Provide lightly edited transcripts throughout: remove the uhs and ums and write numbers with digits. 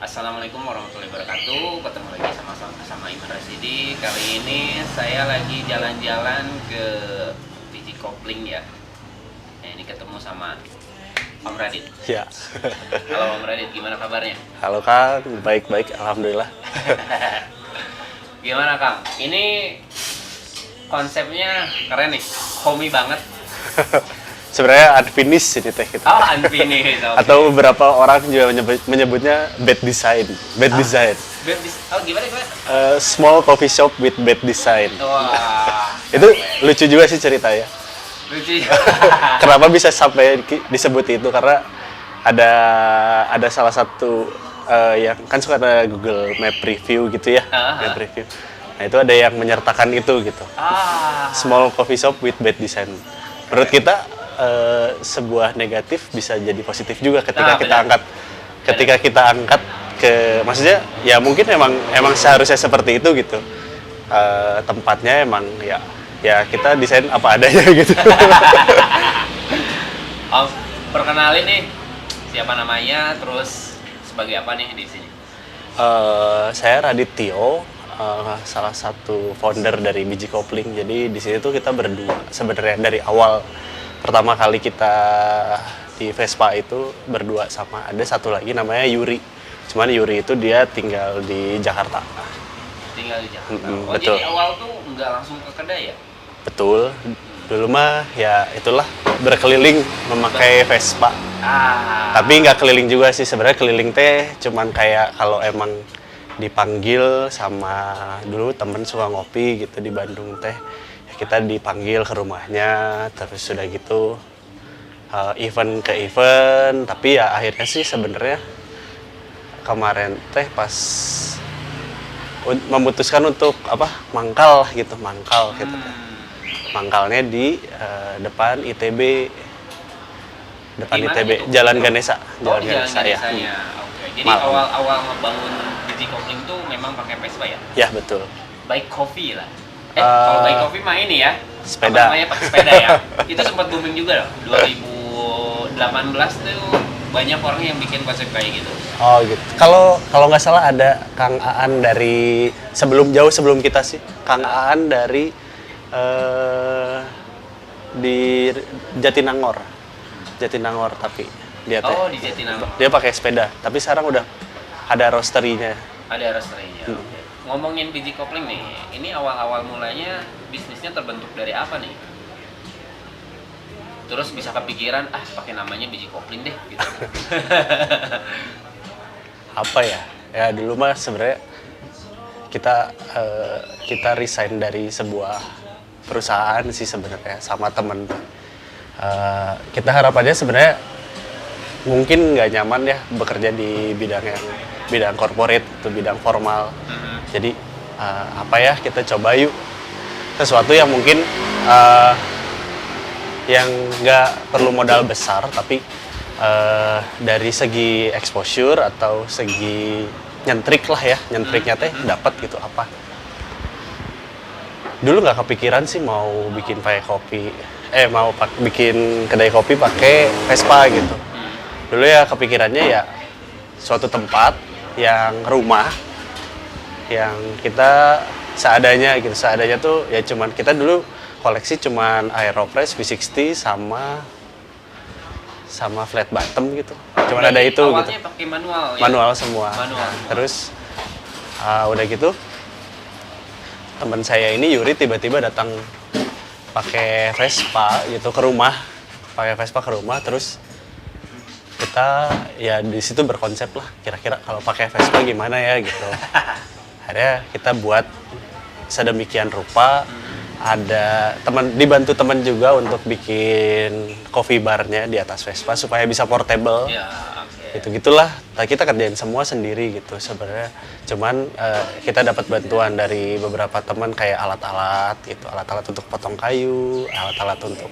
Assalamualaikum warahmatullahi wabarakatuh. Ketemu lagi sama Iman Rasidi. Kali ini saya lagi jalan-jalan ke biji kopling ya. Nah, ini ketemu sama Om Radit. Ya. Halo Om Radit, gimana kabarnya? Halo Kang, baik-baik, alhamdulillah. Gimana Kang? Ini konsepnya keren nih, homey banget. Sebenarnya unfinished ini teh kita. Oh, unfinished. Okay. Atau beberapa orang juga menyebutnya bad design. Oh, gimana? Small coffee shop with bad design. Wah. Itu lucu juga sih ceritanya. Lucu. Kenapa bisa sampai disebut itu? Karena ada salah satu yang kan suka ada Google Map review gitu ya. Map review. Nah, itu ada yang menyertakan itu gitu. Small coffee shop with bad design. Menurut kita sebuah negatif bisa jadi positif juga ketika kita angkat ke, maksudnya ya mungkin emang seharusnya seperti itu gitu. Tempatnya emang ya kita desain apa adanya gitu. Om, perkenalin nih siapa namanya, terus sebagai apa nih di sini? Saya Radit Tio, salah satu founder dari Biji Kopling. Jadi di sini tuh kita berdua sebenarnya dari awal. Pertama kali kita di Vespa itu berdua, sama ada satu lagi namanya Yuri. Cuman Yuri itu dia tinggal di Jakarta. Tinggal di Jakarta. Betul. Jadi awal tuh nggak langsung ke kedai ya? Betul. Dulu mah ya itulah berkeliling memakai Vespa. Tapi nggak keliling juga sih sebenarnya, keliling teh cuman kayak kalau emang dipanggil sama dulu temen suka ngopi gitu di Bandung teh. Kita dipanggil ke rumahnya, terus sudah gitu event ke event. Tapi ya akhirnya sih sebenarnya kemarin teh pas memutuskan untuk mangkal gitu. Mangkalnya di depan ITB, Itu? Jalan Ganesa. Jalan Ganesa ya. Oke. Jadi awal ngebangun Biji Kopling tuh memang pakai Vespa ya? Ya betul. Bike coffee lah. Kalau bike coffee mah ini ya, sepeda. Apa namanya, pakai sepeda ya. Itu sempat booming juga loh. 2018 tuh banyak orang yang bikin konsep kayak gitu. Oh gitu. Kalau nggak salah ada Kang Aan dari jauh sebelum kita sih. Kang Aan dari di Jatinangor tapi dia teh. Oh, di Jatinangor. Dia pakai sepeda, tapi sekarang udah ada roasterinya. Ada roasterinya. Oke. Ngomongin Biji Kopling nih, ini awal-awal mulanya bisnisnya terbentuk dari apa nih? Terus bisa kepikiran, pakai namanya Biji Kopling deh gitu. Apa ya? Ya dulu mah sebenarnya kita resign dari sebuah perusahaan sih sebenarnya sama temen. Kita harapannya sebenarnya mungkin nggak nyaman ya bekerja di bidang corporate atau bidang formal. Jadi kita coba yuk sesuatu yang mungkin yang nggak perlu modal besar, tapi dari segi exposure atau segi nyentriknya teh dapat gitu apa. Dulu nggak kepikiran sih mau bikin bikin kedai kopi pakai Vespa gitu. Dulu ya kepikirannya ya suatu tempat yang rumah yang kita seadanya tuh ya, cuman kita dulu koleksi cuman Aeropress V60 sama flat bottom gitu. Cuman ada itu awalnya gitu. Pakai manual ya? Manual semua. Manual. Terus udah gitu teman saya ini Yuri tiba-tiba datang pakai Vespa gitu ke rumah. Terus kita ya di situ berkonsep lah, kira-kira kalau pakai Vespa gimana ya gitu. Akhirnya kita buat sedemikian rupa. Ada dibantu teman juga untuk bikin coffee barnya di atas Vespa supaya bisa portable. Ya, Gitulah. Kita kerjain semua sendiri gitu sebenarnya. Cuman kita dapat bantuan dari beberapa teman kayak alat-alat untuk potong kayu, alat-alat untuk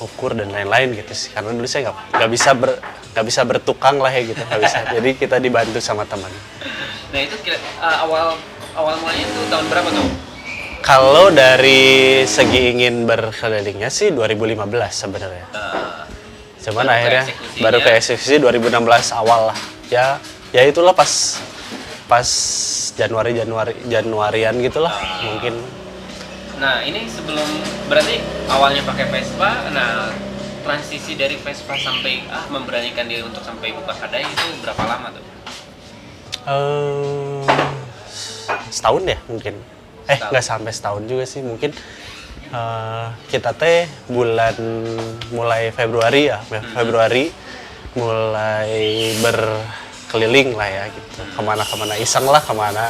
ukur dan lain-lain gitu sih. Karena dulu saya nggak bisa bertukang lah ya gitu, nggak bisa. Jadi kita dibantu sama teman. Nah itu awal mulanya itu tahun berapa tuh? Kalau dari segi ingin berkelilingnya sih 2015 sebenarnya. Cuman akhirnya baru ke eksekusi 2016 awal lah. Ya ya itulah pas Januarian gitulah mungkin. Nah ini sebelum berarti awalnya pakai Vespa, nah transisi dari Vespa sampai memberanikan diri untuk sampai buka kedai itu berapa lama tuh? Setahun ya mungkin. Nggak sampai setahun juga sih mungkin. Kita teh mulai Februari ya, Februari mulai berkeliling lah ya gitu, kemana-kemana iseng lah kemana.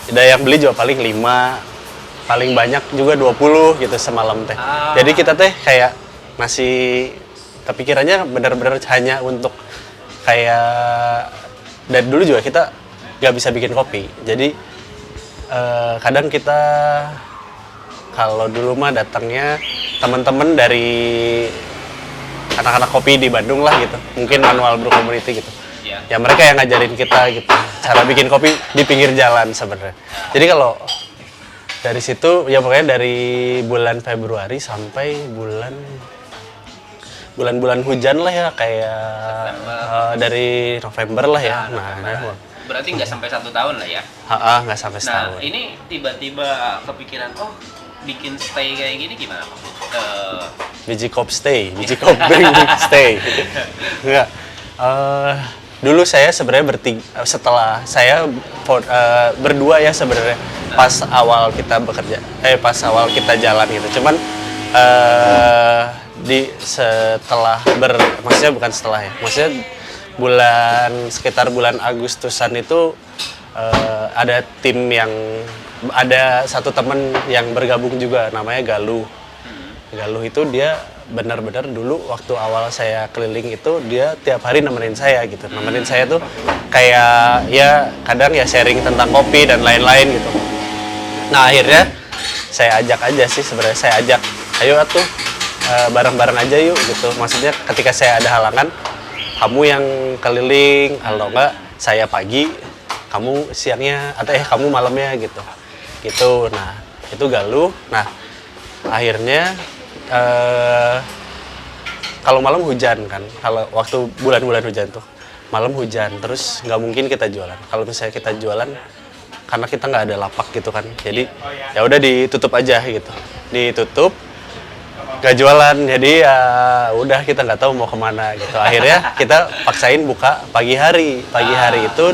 Ada yang beli juga paling 5, paling banyak juga 20 gitu semalam teh. Jadi kita teh kayak masih kepikirannya benar-benar hanya untuk kayak dari dulu juga kita nggak bisa bikin kopi. Jadi kadang kita kalau dulu mah datangnya teman-teman dari anak-anak kopi di Bandung lah gitu, mungkin Manual Brew Community gitu. Ya mereka yang ngajarin kita gitu cara bikin kopi di pinggir jalan sebenarnya. Jadi kalau dari situ ya pokoknya dari bulan Februari sampai bulan-bulan hujan lah ya, kayak dari November lah ya. Berarti nggak sampai 1 tahun lah ya? Nggak sampai setahun. Nah ini tiba-tiba kepikiran bikin stay kayak gini gimana Pak? Biji Kop Stay, Biji Kop Bring Stay. Enggak. Dulu saya sebenarnya setelah saya berdua ya sebenarnya pas awal kita bekerja, pas awal kita jalan gitu. Cuman maksudnya bukan setelah ya, maksudnya sekitar bulan Agustusan itu ada tim yang ada satu teman yang bergabung juga namanya Galuh. Galuh itu dia benar-benar dulu waktu awal saya keliling itu dia tiap hari nemenin saya gitu. Nemenin saya tuh kayak ya kadang ya sharing tentang kopi dan lain-lain gitu. Nah akhirnya saya ajak aja sih sebenarnya, saya ajak ayo atuh bareng-bareng aja yuk gitu. Maksudnya ketika saya ada halangan, kamu yang keliling, kalau enggak saya pagi, kamu siangnya atau kamu malamnya gitu. Gitu. Nah, itu Galuh. Nah, akhirnya kalau malam hujan kan, kalau waktu bulan-bulan hujan tuh malam hujan, terus nggak mungkin kita jualan. Kalau misalnya kita jualan, karena kita nggak ada lapak gitu kan, jadi ya udah ditutup aja gitu, ditutup, nggak jualan. Jadi ya udah kita nggak tahu mau kemana gitu. Akhirnya kita paksain buka pagi hari. Pagi hari itu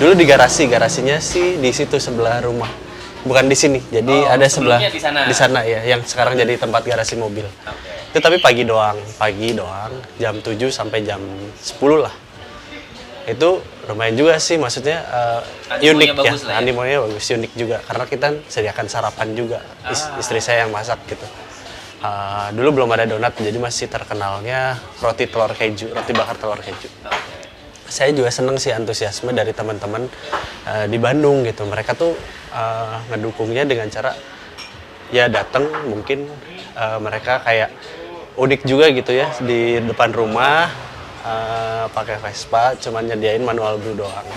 dulu di garasinya sih di situ sebelah rumah. Bukan di sini, jadi ada sebelah di sana ya, yang sekarang jadi tempat garasi mobil. Itu tapi pagi doang, jam 7 sampai jam 10 lah. Itu lumayan juga sih, maksudnya unik ya, animonya bagus, unik juga karena kita sediakan sarapan juga, istri saya yang masak gitu. Dulu belum ada donat, jadi masih terkenalnya roti bakar telur keju. Saya juga seneng sih antusiasme dari teman-teman di Bandung gitu. Mereka tuh ngedukungnya dengan cara ya datang, mungkin mereka kayak unik juga gitu ya, di depan rumah pakai Vespa, cuman nyediain manual brew doang.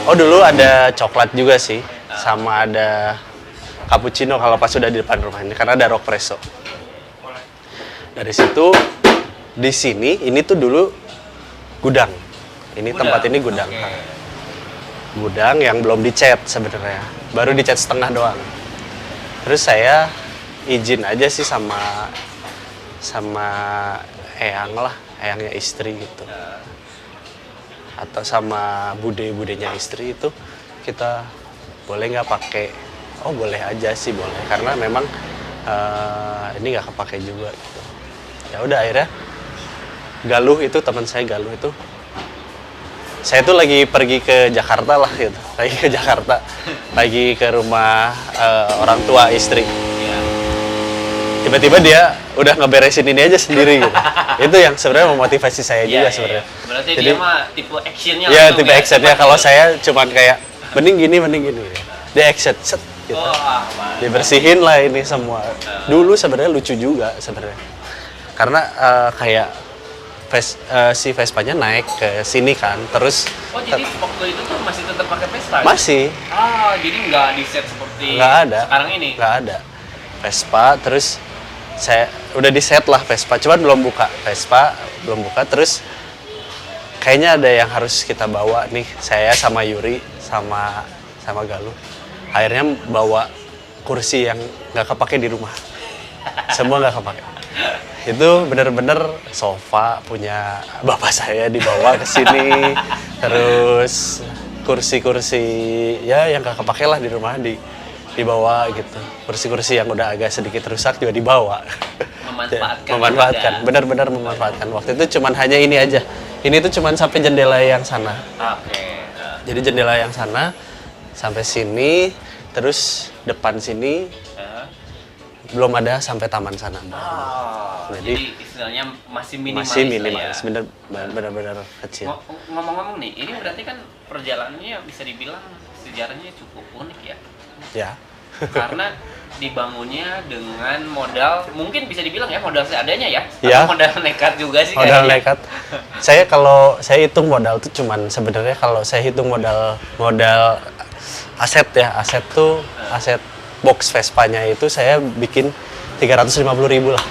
Oh dulu ada coklat juga sih, sama ada cappuccino kalau pas sudah di depan rumah ini, karena ada Rockpresso. Dari situ di sini ini tuh dulu gudang. Ini tempat ini gudang. Gudang yang belum dicat sebenarnya. Baru dicat setengah doang. Terus saya izin aja sih sama eyangnya istri gitu. Atau sama budenya istri itu, kita boleh nggak pakai? Oh boleh aja sih, boleh. Karena memang ini nggak kepake juga gitu. Ya udah akhirnya Galuh itu, teman saya Galuh itu, saya tuh lagi pergi ke Jakarta lah gitu, lagi ke rumah orang tua istri. Tiba-tiba dia udah ngeberesin ini aja sendiri gitu. Itu yang sebenarnya memotivasi saya juga sebenarnya. Berarti jadi, dia mah tipe actionnya. Iya tipe actionnya. Kalau saya cuman kayak mending gini. Dia action set gitu. Dibersihin lah ini semua. Dulu sebenarnya lucu juga sebenarnya. Karena kayak si Vespanya naik ke sini kan, terus jadi waktu itu tuh masih tetap pakai Vespa? Masih. Jadi nggak di set seperti sekarang ini? Nggak ada. Vespa, terus saya udah di set lah Vespa, cuman belum buka. Terus kayaknya ada yang harus kita bawa nih, saya sama Yuri sama Galuh. Akhirnya bawa kursi yang nggak kepake di rumah, semua nggak kepake. Itu bener-bener sofa punya bapak saya dibawa ke sini, terus kursi-kursi ya yang nggak kepake lah di rumah dibawa gitu. Kursi-kursi yang udah agak sedikit rusak juga dibawa. Memanfaatkan, benar-benar memanfaatkan. Waktu itu cuman hanya ini aja. Ini tuh cuman sampai jendela yang sana. Oke. Jadi jendela yang sana sampai sini, terus depan sini belum ada sampai taman sana. Jadi istilahnya masih minimalis. Masih minimalis, benar-benar kecil. Ngomong-ngomong nih, ini berarti kan perjalanannya bisa dibilang sejarahnya cukup unik ya. Ya. Karena dibangunnya dengan modal, mungkin bisa dibilang ya modal seadanya ya. Ya. Atau modal nekat juga sih. Modal nekat. Kalau saya hitung modal tuh cuman sebenarnya kalau saya hitung modal aset ya, aset box Vespa-nya itu saya bikin 350.000 lah.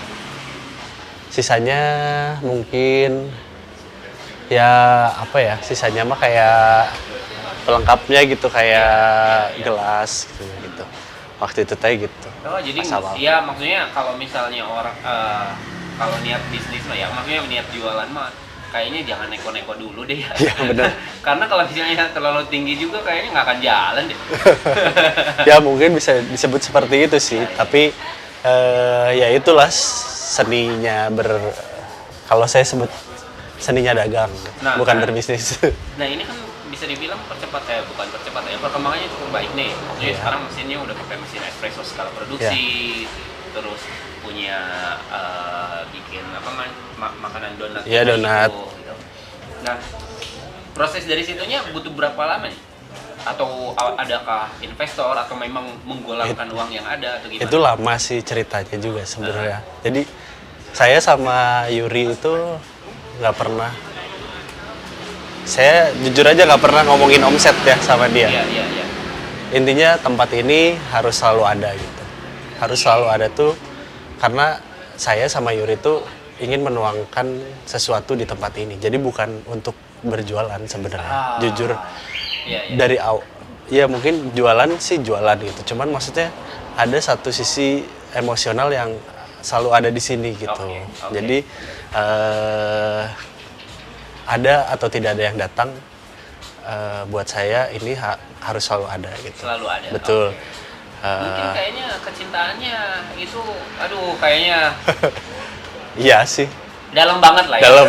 Sisanya mungkin ya apa ya, sisanya mah kayak pelengkapnya gitu, kayak gelas gitu. Waktu itu teh gitu. Oh, jadi ya maksudnya kalau misalnya orang kalau niat bisnis mah ya, maksudnya niat jualan mah kayaknya jangan neko-neko dulu deh ya. Iya benar. Karena kalau misalnya terlalu tinggi juga kayaknya nggak akan jalan deh. Ya mungkin bisa disebut seperti itu sih, tapi ya itulah seninya kalau saya sebut seninya dagang, bukan berbisnis. Nah ini kan bisa dibilang bukan percepat ya, perkembangannya cukup baik nih. Jadi sekarang mesinnya udah pakai mesin espresso skala produksi, terus punya bikin makanan donat. Iya donat. Gitu. Nah proses dari situnya butuh berapa lama nih? Atau adakah investor atau memang menggolakkan uang yang ada atau gimana? Itu lama sih ceritanya juga sebenarnya. Jadi saya sama Yuri itu nggak pernah, saya jujur aja nggak pernah ngomongin omset ya sama dia. Iya. Intinya tempat ini harus selalu ada gitu. Harus selalu ada tuh karena saya sama Yuri tuh ingin menuangkan sesuatu di tempat ini. Jadi bukan untuk berjualan sebenarnya. Jujur. Dari ya mungkin jualan sih jualan gitu, cuman maksudnya ada satu sisi emosional yang selalu ada di sini gitu. Okay. Jadi ada atau tidak ada yang datang, buat saya ini harus selalu ada gitu. Selalu ada. Betul. Okay. Mungkin kayaknya kecintaannya itu, aduh kayaknya. Iya sih. Dalam banget lah ya. Dalam.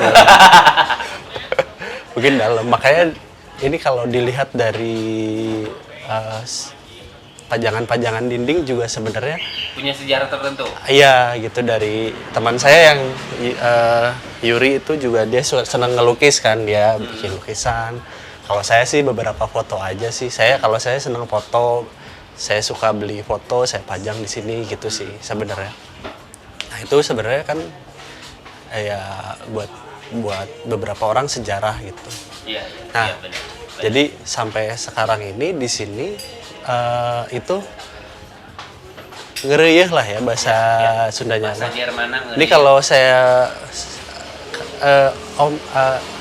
Mungkin dalam, makanya ini kalau dilihat dari pajangan-pajangan dinding juga sebenarnya punya sejarah tertentu. Iya gitu, dari teman saya yang Yuri itu juga dia senang ngelukis kan, dia bikin lukisan. Kalau saya sih beberapa foto aja sih. Kalau saya senang foto, saya suka beli foto, saya pajang di sini gitu sih sebenarnya. Nah itu sebenarnya kan ya buat beberapa orang sejarah gitu. Iya, nah, benar. Jadi sampai sekarang ini di sini itu ngereyeh lah ya bahasa Sundanya. Bahasa Jerman. Ini kalau saya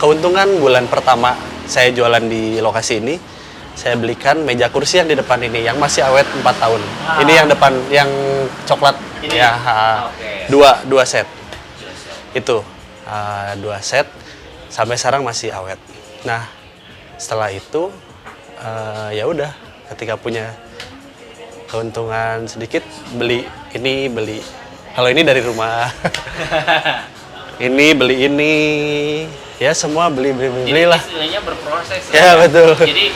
keuntungan bulan pertama saya jualan di lokasi ini, saya belikan meja kursi yang di depan ini yang masih awet 4 tahun. Ini yang depan yang coklat ini? Ya, dua set. Itu 2 set sampai sekarang masih awet. Nah, setelah itu ya udah, ketika punya keuntungan sedikit beli kalau ini dari rumah. Ini beli ini, ya semua beli lah. Jadi istilahnya berproses ya. Betul. Jadi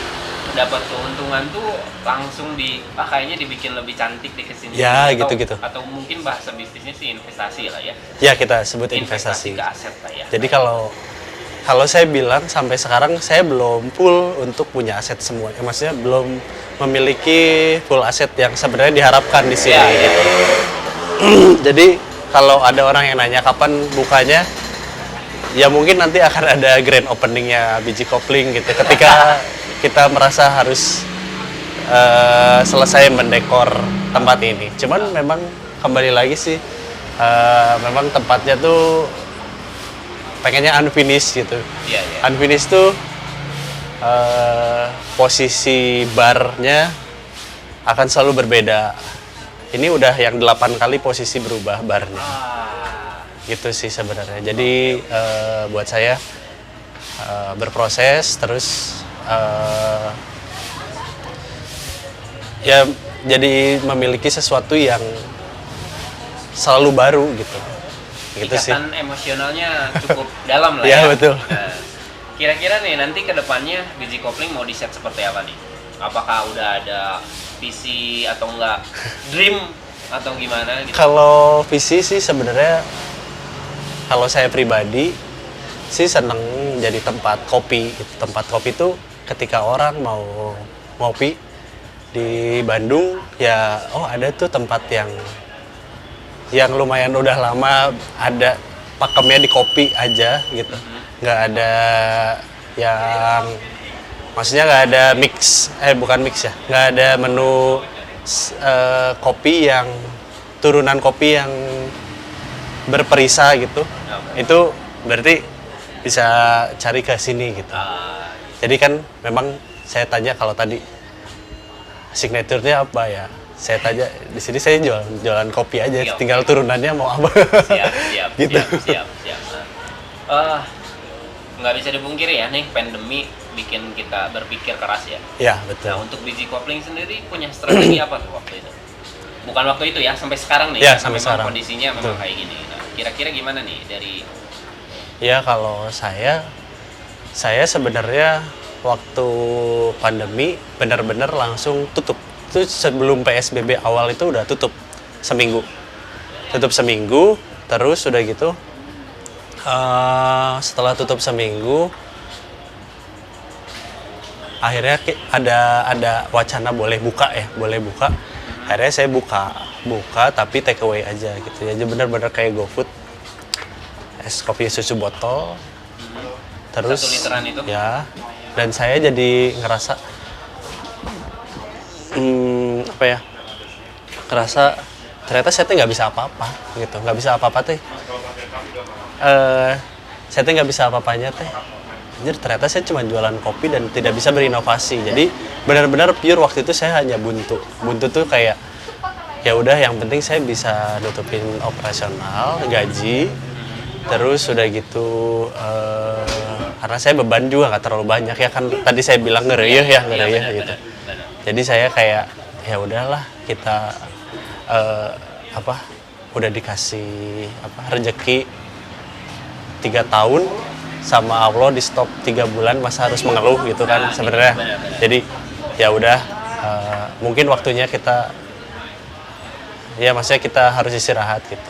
dapat keuntungan tuh langsung kayaknya dibikin lebih cantik di kesini. Ya gitu. Atau mungkin bahasa bisnisnya sih investasi lah ya. Ya kita sebut investasi. Ke aset lah ya. Jadi kalau saya bilang sampai sekarang saya belum full untuk punya aset semua. Maksudnya belum memiliki full aset yang sebenarnya diharapkan di sini. Gitu. Jadi kalau ada orang yang nanya kapan bukanya, ya mungkin nanti akan ada grand openingnya biji kopling gitu. Ketika kita merasa harus selesai mendekor tempat ini. Cuman memang kembali lagi sih, memang tempatnya tuh pengennya unfinished gitu. Iya, iya. Unfinished tuh posisi barnya akan selalu berbeda. Ini udah yang 8 kali posisi berubah barnya. Gitu sih sebenarnya. Jadi buat saya berproses terus ya jadi memiliki sesuatu yang selalu baru gitu. Gitu sih. Ikatan emosionalnya cukup dalam lah ya. ya. Betul. Nah, kira-kira nih nanti ke depannya biji kopling mau di-set seperti apa nih? Apakah udah ada visi atau enggak dream atau gimana gitu? Kalau visi sih sebenarnya kalau saya pribadi sih seneng jadi tempat kopi. Tempat kopi itu ketika orang mau ngopi di Bandung ya ada tuh tempat yang lumayan udah lama ada pakemnya di kopi aja gitu. Nggak ada yang maksudnya nggak ada bukan mix ya, nggak ada menu kopi yang turunan kopi yang berperisa gitu. Itu berarti bisa cari ke sini gitu. Jadi kan memang saya tanya kalau tadi signaturenya apa ya, saya tanya di sini saya jualan kopi aja, tinggal turunannya mau apa. Siap, gitu. siap. Nggak bisa dipungkiri ya nih, pandemi bikin kita berpikir keras ya. Iya, betul. Nah, untuk biji kopling sendiri punya strategi apa tuh waktu itu? Bukan waktu itu ya, sampai sekarang nih. Ya, sampai memang sekarang. Kondisinya memang kayak gini. Nah, kira-kira gimana nih dari... Ya, kalau saya sebenarnya waktu pandemi benar-benar langsung tutup. Itu sebelum PSBB awal itu udah tutup seminggu. Tutup seminggu, terus udah gitu setelah tutup seminggu akhirnya ada wacana boleh buka. Akhirnya saya buka tapi take away aja gitu ya, jadi benar-benar kayak GoFood, es kopi susu botol terus 1 literan itu ya. Dan saya jadi ngerasa ternyata saya tuh nggak bisa apa-apa gitu, saya tuh nggak bisa apa-apanya teh. Jadi ternyata saya cuma jualan kopi dan tidak bisa berinovasi. Jadi benar-benar pure waktu itu saya hanya buntu tuh kayak ya udah yang penting saya bisa nutupin operasional, gaji, terus udah gitu karena saya beban juga nggak terlalu banyak ya kan, tadi saya bilang ngereyeh gitu. Jadi saya kayak ya udahlah kita udah dikasih rezeki 3 tahun sama Allah, di stop 3 bulan masa harus mengeluh gitu kan sebenarnya. Jadi ya udah mungkin waktunya kita ya maksudnya kita harus istirahat gitu.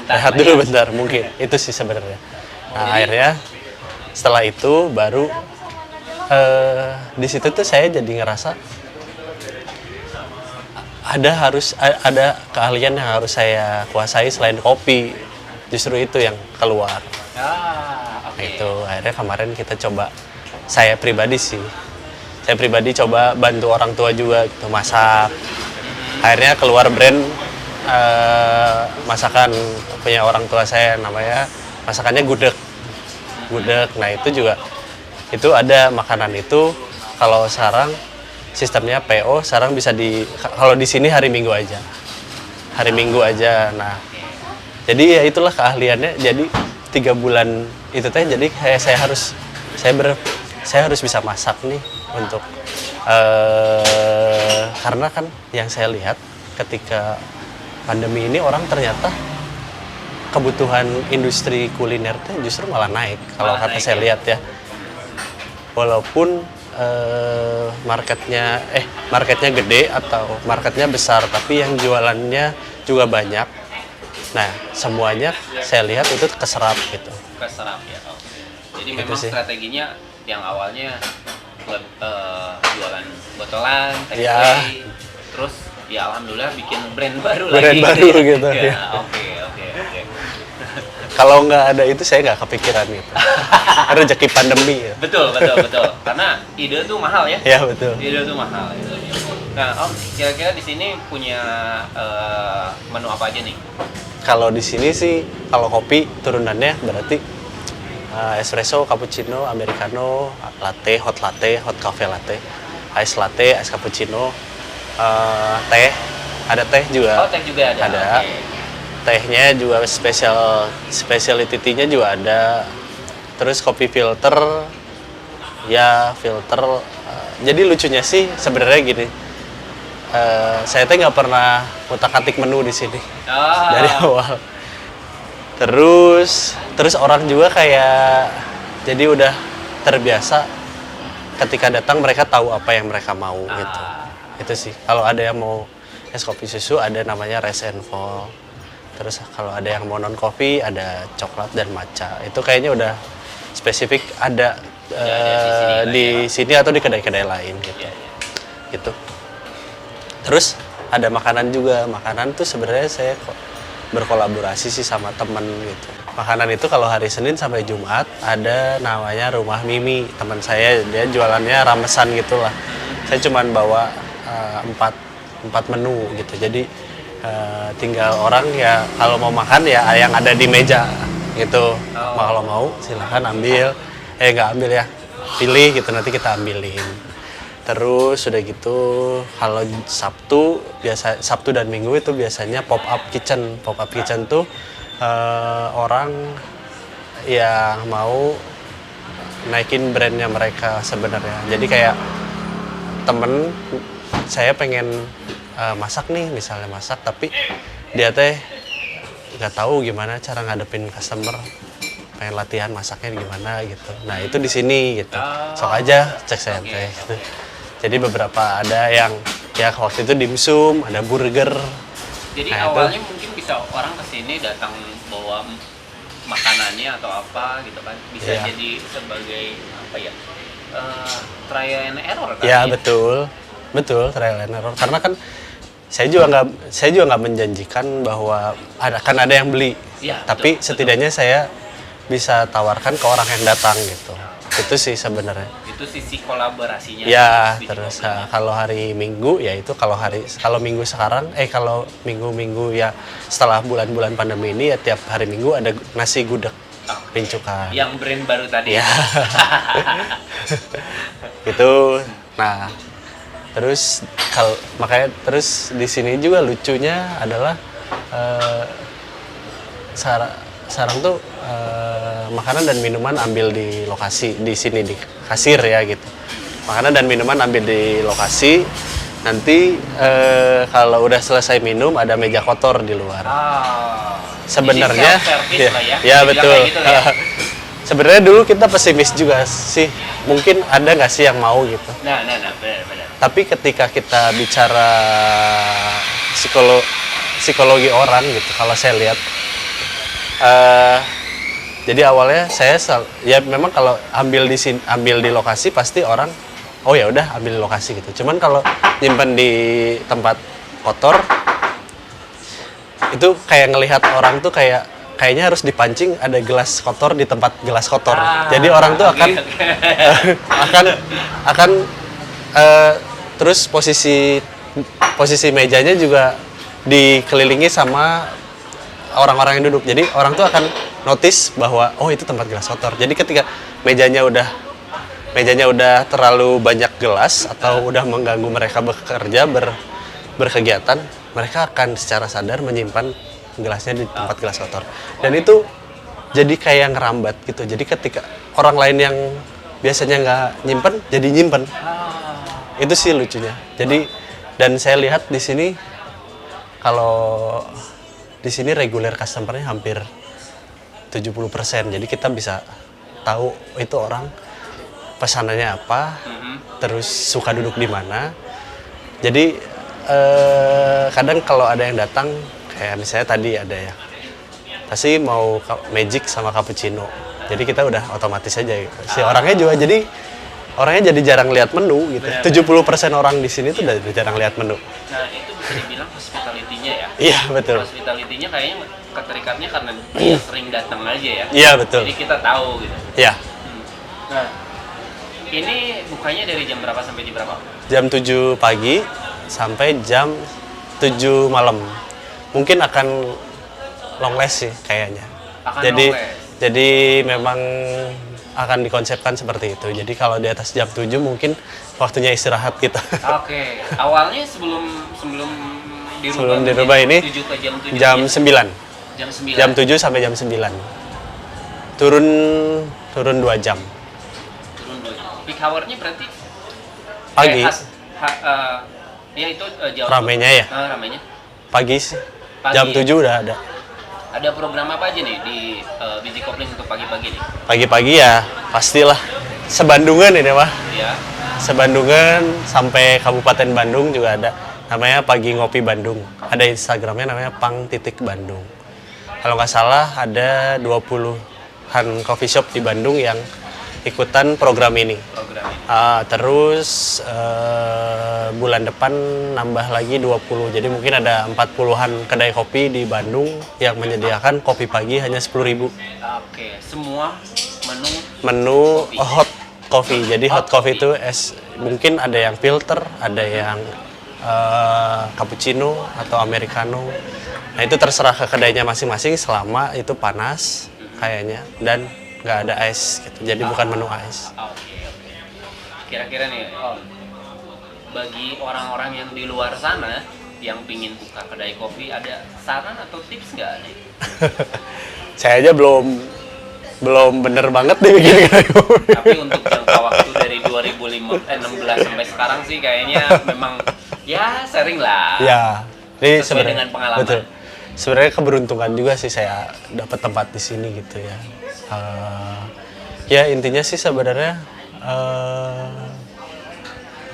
Rehat dulu bentar mungkin. Itu sih sebenarnya. Nah, akhirnya setelah itu baru di situ tuh saya jadi ngerasa ada keahlian yang harus saya kuasai selain kopi. Justru itu yang keluar. Okay. Itu akhirnya kemarin kita coba, saya pribadi coba bantu orang tua juga gitu masak. Akhirnya keluar brand masakan punya orang tua saya, namanya masakannya gudeg. Nah itu juga itu ada makanan itu kalau sekarang sistemnya PO, sekarang bisa kalau di sini hari Minggu aja. Nah jadi ya itulah keahliannya. Jadi 3 bulan itu teh jadi saya harus bisa masak nih untuk karena kan yang saya lihat ketika pandemi ini orang ternyata kebutuhan industri kuliner teh justru malah naik kalau kata saya lihat ya. Walaupun marketnya gede atau marketnya besar, tapi yang jualannya juga banyak. Nah, semuanya saya lihat itu keserap gitu. Keserap ya. Jadi itu memang sih strateginya yang awalnya buat jualan botolan, take ya. away, terus ya alhamdulillah bikin brand baru gitu. Ya, oke. Kalau nggak ada itu saya nggak kepikiran gitu. Rezeki pandemi ya. Betul. Karena ide tuh mahal ya. Ya betul. Ide tuh mahal. Nah, Om, kira-kira di sini punya menu apa aja nih? Kalau di sini sih, kalau kopi turunannya berarti espresso, cappuccino, americano, latte, hot cafe latte, ice latte, ice cappuccino, teh, ada teh juga. Oh, teh juga ada. Ada. Okay. Tehnya juga specialty-nya juga ada. Terus kopi filter, ya filter. Jadi lucunya sih sebenarnya gini. Saya tuh nggak pernah utak-atik menu di sini dari awal. Terus orang juga kayak jadi udah terbiasa ketika datang mereka tahu apa yang mereka mau gitu. Itu sih. Kalau ada yang mau es kopi susu ada namanya Rise and Fall. Terus kalau ada yang mau non kopi ada coklat dan matcha. Itu kayaknya udah spesifik ada di sini atau di kedai-kedai lain gitu. Gitu. Terus ada makanan juga. Makanan tuh sebenarnya saya berkolaborasi sih sama temen gitu. Makanan itu kalau hari Senin sampai Jumat ada namanya Rumah Mimi. Teman saya dia jualannya ramesan gitulah. Saya cuman bawa 4 menu gitu. Jadi tinggal orang ya kalau mau makan ya yang ada di meja gitu. Kalau mau silahkan ambil. Nggak ambil ya. Pilih gitu nanti kita ambilin. Terus udah gitu kalau Sabtu dan Minggu itu biasanya pop up kitchen. Pop up kitchen tuh orang yang mau naikin brandnya mereka sebenarnya. Jadi kayak temen saya pengen masak nih, misalnya masak tapi dia teh nggak tahu gimana cara ngadepin customer, pengen latihan masaknya gimana gitu. Nah itu di sini gitu. Sok aja cek saya teh. Gitu. Jadi beberapa ada yang ya waktu itu dimsum, ada burger. Jadi awalnya mungkin bisa orang kesini datang bawa makanannya atau apa gitu kan, bisa jadi sebagai apa ya, trial and error kan? Ya betul trial and error. Karena kan saya juga nggak menjanjikan bahwa ada yang beli. Ya, tapi betul, setidaknya saya bisa tawarkan ke orang yang datang gitu. Itu sih sebenarnya. Itu sisi kolaborasinya. Ya, terus kalau hari Minggu ya itu kalau Minggu sekarang kalau Minggu ya setelah bulan-bulan pandemi ini ya tiap hari Minggu ada nasi gudeg rincukan. Yang brand baru tadi. Ya. Gitu. Nah, makanya di sini juga lucunya adalah sekarang tuh makanan dan minuman ambil di lokasi di sini di kasir ya gitu. Makanan dan minuman ambil di lokasi. Nanti kalau udah selesai minum ada meja kotor di luar. Sebenarnya ya betul. Gitu ya? Sebenarnya dulu kita pesimis juga sih. Mungkin ada nggak sih yang mau gitu. Nah, benar. Tapi ketika kita bicara psikologi orang gitu, kalau saya lihat. Jadi awalnya saya ya memang kalau ambil di lokasi pasti orang oh ya udah ambil di lokasi gitu. Cuman kalau nyimpen di tempat kotor itu kayak ngelihat orang tuh kayaknya harus dipancing ada gelas kotor di tempat gelas kotor. Jadi orang tuh akan terus posisi mejanya juga dikelilingi sama orang-orang yang duduk. Jadi orang tuh akan notice bahwa oh itu tempat gelas kotor. Jadi ketika mejanya udah terlalu banyak gelas atau udah mengganggu mereka bekerja berkegiatan, mereka akan secara sadar menyimpan gelasnya di tempat gelas kotor. Dan itu jadi kayak ngerambat gitu. Jadi ketika orang lain yang biasanya nggak nyimpen jadi nyimpen. Itu sih lucunya. Jadi dan saya lihat di sini kalau di sini reguler customer-nya hampir 70%. Jadi kita bisa tahu itu orang pesanannya apa, terus suka duduk di mana. Jadi kadang kalau ada yang datang, kayak misalnya tadi ada ya, pasti mau magic sama cappuccino. Jadi kita udah otomatis aja gitu. Si orangnya jadi jarang lihat menu gitu. 70% orang di sini tuh udah jarang lihat menu. Nah, itu bisa dibilang hospitality-nya ya? Iya, betul. Hospitality-nya kayaknya keterikatnya karena dia sering datang aja ya? Iya, betul. Jadi kita tahu gitu? Iya. Nah, ini bukanya dari jam berapa sampai jam berapa? Jam 7 pagi sampai jam 7 malam. Mungkin akan long last sih kayaknya. Jadi memang akan dikonsepkan seperti itu. Jadi kalau di atas jam 7 mungkin waktunya istirahat kita. Oke. Awalnya sebelum Dirubah ini 7 ke jam 7 jam 9. Jam 9. Jam 7 sampai jam 9. Turun 2 jam. Turun 2 jam. Peak hour-nya berarti Pagi. Ya itu jauh. Ramenya ya? Ramenya. Pagi sih. Pagi. Jam 7 udah ada. Ada program apa aja nih di Biji Kopling untuk pagi-pagi nih? Pagi-pagi ya pastilah sebandungan ini mah. Ya. Sebandungan sampai Kabupaten Bandung juga ada. Namanya Pagi Ngopi Bandung. Ada Instagramnya namanya pang.bandung. Kalau nggak salah ada 20-an coffee shop di Bandung yang ikutan program ini. Terus bulan depan nambah lagi 20. Jadi mungkin ada 40-an kedai kopi di Bandung yang menyediakan kopi pagi hanya 10.000. Oke, semua menu kopi. Hot coffee. Jadi hot coffee itu mungkin ada yang filter, ada yang cappuccino atau americano. Nah, itu terserah ke kedainya masing-masing selama itu panas kayaknya dan nggak ada es gitu. Jadi bukan menu es. Oke. Kira-kira nih, bagi orang-orang yang di luar sana yang pingin buka kedai kopi, ada saran atau tips nggak nih? Saya aja belum bener banget nih bikin kedai kopi. Tapi untuk jangka waktu dari 2016 sampai sekarang sih kayaknya memang ya sering lah. Ya, ini sesuai dengan pengalaman. Betul. Sebenarnya keberuntungan juga sih saya dapat tempat di sini gitu ya. Ya intinya sih sebenarnya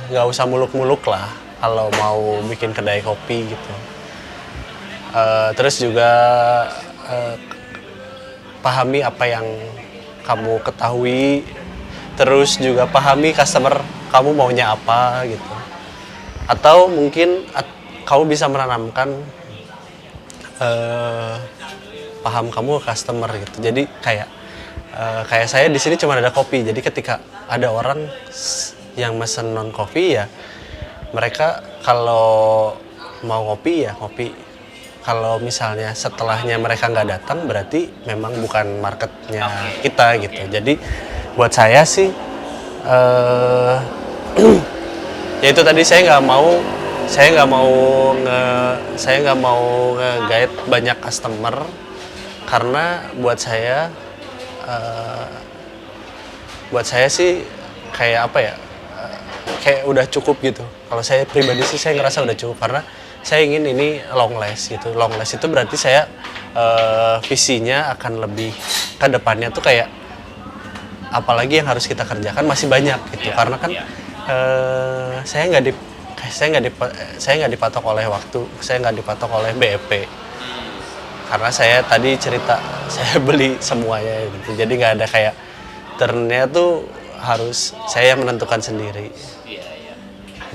nggak usah muluk-muluk lah kalau mau bikin kedai kopi gitu. Terus juga pahami apa yang kamu ketahui, terus juga pahami customer kamu maunya apa gitu. Atau mungkin kamu bisa menanamkan paham kamu ke customer gitu. Jadi kayak saya di sini cuma ada kopi. Jadi ketika ada orang yang mesen non kopi ya mereka kalau mau ngopi ya ngopi. Kalau misalnya setelahnya mereka nggak datang berarti memang bukan marketnya kita gitu. Jadi buat saya sih ya itu tadi saya nggak mau nge-guide banyak customer karena buat saya sih kayak apa ya kayak udah cukup gitu. Kalau saya pribadi sih saya ngerasa udah cukup karena saya ingin ini long last gitu. Long last itu berarti saya visinya akan lebih ke depannya tuh kayak apalagi yang harus kita kerjakan masih banyak gitu. Karena kan saya nggak dipatok oleh waktu, saya nggak dipatok oleh BEP. Karena saya tadi cerita saya beli semuanya gitu. Jadi nggak ada kayak turnnya tuh harus saya menentukan sendiri.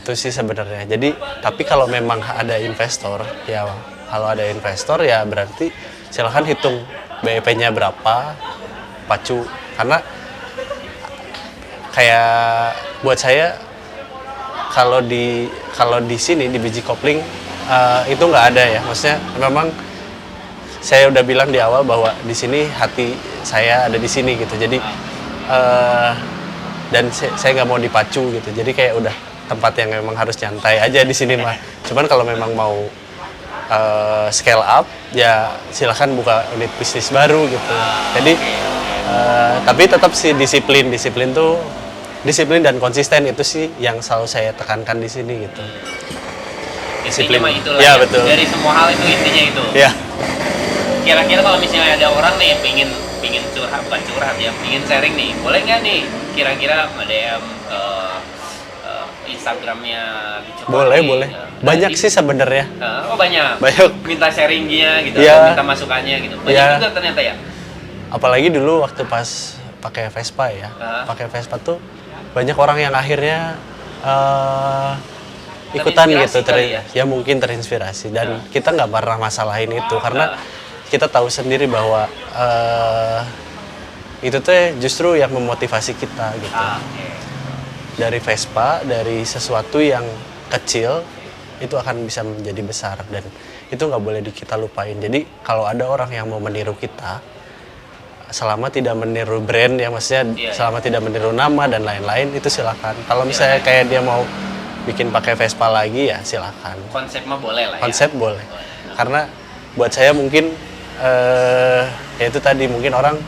Itu sih sebenarnya. Jadi tapi kalau memang ada investor ya kalau ada investor ya berarti silahkan hitung BEP-nya berapa, pacu. Karena kayak buat saya kalau di sini di Biji Kopling itu nggak ada ya. Maksudnya memang saya udah bilang di awal bahwa di sini hati saya ada di sini gitu. Jadi dan saya nggak mau dipacu gitu. Jadi kayak udah tempat yang memang harus nyantai aja di sini mah. Cuman kalau memang mau scale up ya silahkan buka unit bisnis baru gitu. Jadi tapi tetap sih disiplin dan konsisten itu sih yang selalu saya tekankan di sini gitu. Disiplin mah itulah ya, betul. Dari semua hal itu intinya itu. Ya. Kira-kira kalau misalnya ada orang nih pingin bukan curhat ya, pingin sharing nih, boleh nggak nih kira-kira DM Instagramnya Biji Kopling? Boleh. Banyak sih sebenarnya. Banyak. Minta sharingnya gitu, ya. minta masukannya gitu. Banyak juga ternyata ya. Apalagi dulu waktu pas pakai Vespa ya, pakai Vespa tuh banyak orang yang akhirnya ikutan gitu, ya mungkin terinspirasi dan kita nggak pernah masalahin itu karena kita tahu sendiri bahwa itu tuh justru yang memotivasi kita gitu. Dari Vespa, dari sesuatu yang kecil itu akan bisa menjadi besar dan itu nggak boleh kita lupain. Jadi kalau ada orang yang mau meniru kita, selama tidak meniru brand ya, maksudnya selama tidak meniru nama dan lain-lain itu silakan. Kalau misalnya kayak dia mau bikin pakai Vespa lagi ya silakan. Konsep mah boleh lah ya. Konsep boleh. Karena buat saya mungkin ya itu tadi mungkin orang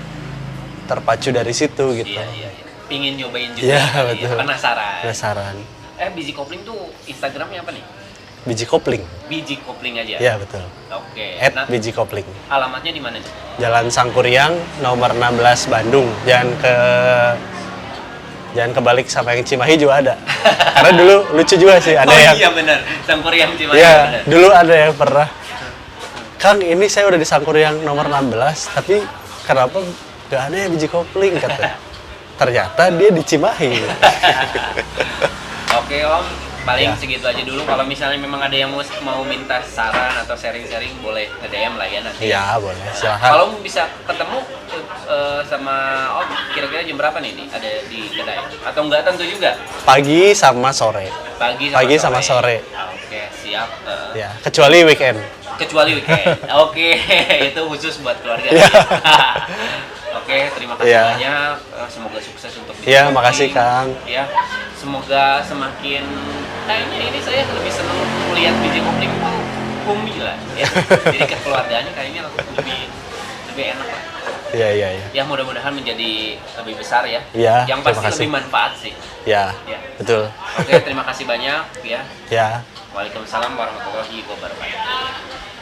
terpacu dari situ gitu. Iya. Pingin nyobain juga. Iya, betul. Penasaran. Biji kopling tuh Instagramnya apa nih? Biji kopling. Biji kopling aja. Iya, betul. Oke. Biji kopling. Alamatnya di mana nih? Jalan Sangkuriang nomor 16 Bandung. Jangan kebalik sama yang Cimahi juga ada. Karena dulu lucu juga sih ada yang. Iya benar. Sangkuriang Cimahi. Iya, bener. dulu ada yang pernah. Kang, ini saya udah di Sangkuriang nomor 16, tapi kenapa nggak ada yang biji kopling kata. Ternyata dia di Cimahi. Oke Om, paling segitu aja dulu. Kalau misalnya memang ada yang mau minta saran atau sharing-sharing, boleh nge-DM lah ya nanti. Iya, boleh. Silahkan. Kalau bisa ketemu sama Om, kira-kira jam berapa nih ada di kedai? Atau enggak tentu juga? Pagi sama sore. Pagi sama sore. sore. Oke, siap. Ya, kecuali weekend. Kecuali weekend. Oke, itu khusus buat keluarga. Oke, terima kasih banyak. Semoga sukses untuk Iya, makasih Kang. Ya, semoga semakin kayaknya ini saya lebih senang melihat biji kopling itu bumi lah ya. Jadi kekeluarganya kayaknya lebih enak lah. Iya. Ya, mudah-mudahan menjadi lebih besar ya. Iya. Yang pasti lebih manfaat sih. Ya, betul. Oke, terima kasih banyak ya. Ya. Waalaikumsalam warahmatullahi wabarakatuh.